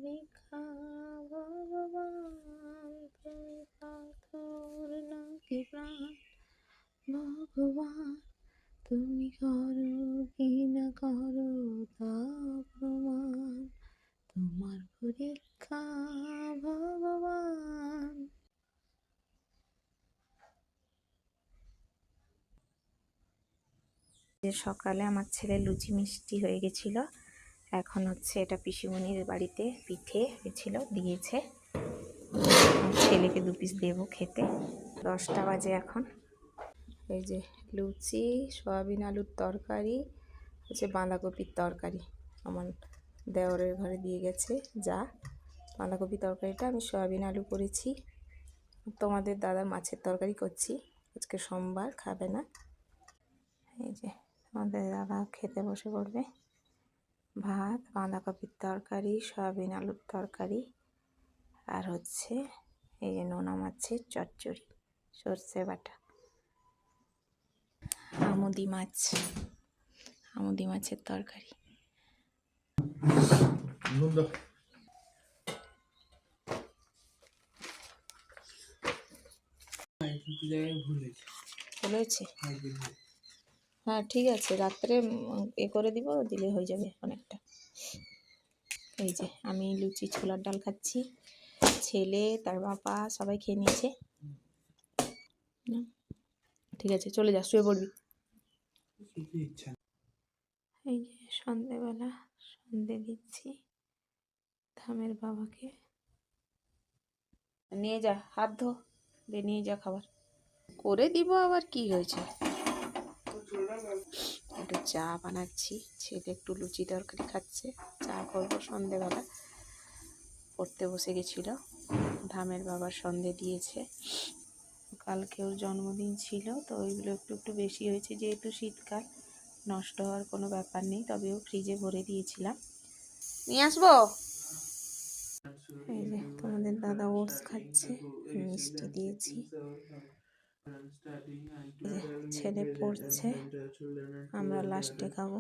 লেখা ভগবান, তুমি পাথর নাকি প্রাণ, ভগবান তুমি করো কি না করো তা প্রমাণ, তোমার পরীক্ষা ভগবান। সকালে আমার ছেলে লুচি মিষ্টি হয়ে গেছিল, এখন হচ্ছে এটা পিসিমণির বাড়িতে পিঠে হয়েছিল, দিয়েছে। ছেলেকে 2 পিস দেবো খেতে। 10টা বাজে এখন। এই যে লুচি, সয়াবিন আলুর তরকারি, হচ্ছে বাঁধাকপির তরকারি আমার দেওরের ঘরে দিয়ে গেছে। যা বাঁধাকপি তরকারিটা আমি সয়াবিন আলু করেছি, তোমাদের দাদার মাছের তরকারি করছি, আজকে সোমবার খাবে না। এই যে আমাদের দাদা খেতে বসে পড়বে। ভাত, বাঁধাকপির তরকারি, সয়াবিন আলুর তরকারি, আর হচ্ছে এই যে নোনা মাছের চচ্চড়ি, সর্ষে বাটা, আমুদি মাছের তরকারি। ভুলেছি? হ্যাঁ ঠিক আছে, রাত্রে করে দিব, দিলে হয়ে যাবে অনেকটা। এই যে আমি লুচি ছোলার ডাল খাচ্ছি, ছেলে তার বাবা সবাই খেয়ে নিয়েছে। ঠিক আছে চলে যা, শুয়ে পড়বি। এই যে সন্ধেবেলা সন্ধে দিচ্ছি ধামের বাবাকে। নিয়ে যা, হাত ধো, নিয়ে যা খাবার করে দিব। আবার কি হয়েছে, একটু চা বানাচ্ছি, ছেলে একটু লুচি তরকারি খাচ্ছে, চা করবো। সন্ধেবেলা পড়তে বসে গেছিল, ধামের বাবার সন্ধে দিয়েছে। কালকে ওর জন্মদিন ছিল, তো ওইগুলো একটু একটু বেশি হয়েছে, যেহেতু শীতকাল নষ্ট হওয়ার কোনো ব্যাপার নেই, তবেও ফ্রিজে ভরে দিয়েছিলাম। নিয়ে আসবো। এই যে তোমাদের দাদা ওটস খাচ্ছে, মিষ্টি দিয়েছি। ছেলে পড়ছে, আমরা লাস্টে খাবো।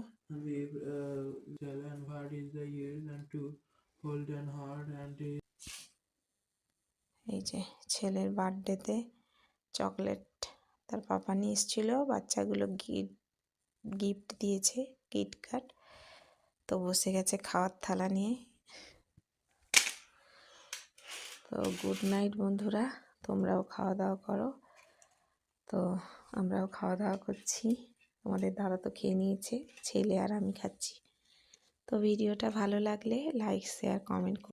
এই যে ছেলের বার্থডেতে চকলেট তার পাপা নিয়ে এসেছিল, বাচ্চাগুলো গিফট দিয়েছে, কিটক্যাট। তো বসে গেছে খাওয়ার থালা নিয়ে। তো গুড নাইট বন্ধুরা, তোমরাও খাওয়া দাওয়া করো। তো আমরাও খাওয়া দাওয়া করছি, আমাদের দাদা তো খেয়ে নিয়েছে, ছেলে আর আমি খাচ্ছি। তো ভিডিওটা ভালো লাগলে লাইক, শেয়ার, কমেন্ট